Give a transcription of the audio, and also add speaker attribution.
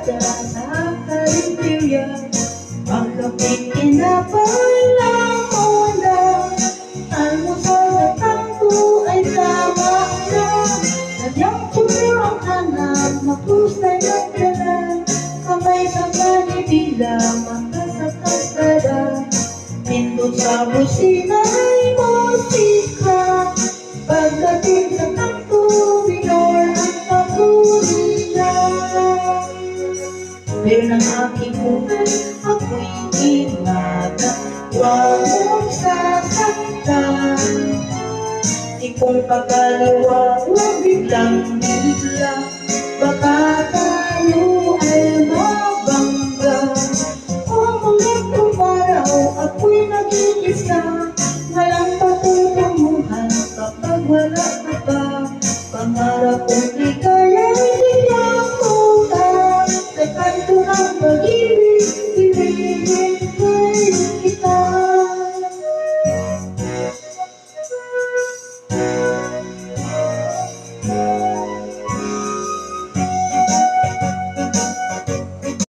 Speaker 1: barkada sa karinderya. Pagkapit kinapay lang muna, almusal at takbo ay tama na. Sadyang puno ang hanap, makusay at dala, kamay sa kanibila, makasakasada. Pindot sa busina ay musika, pagdating sa takbo, minor ang pagulila. Pero ng aking buhay, ako'y ingatan, huwag mong sasaktan. Di kong pagkaliwa, huwag biglang bigla, baka tayo ay mabangga. O muling umaraw, ako'y nag-iisa,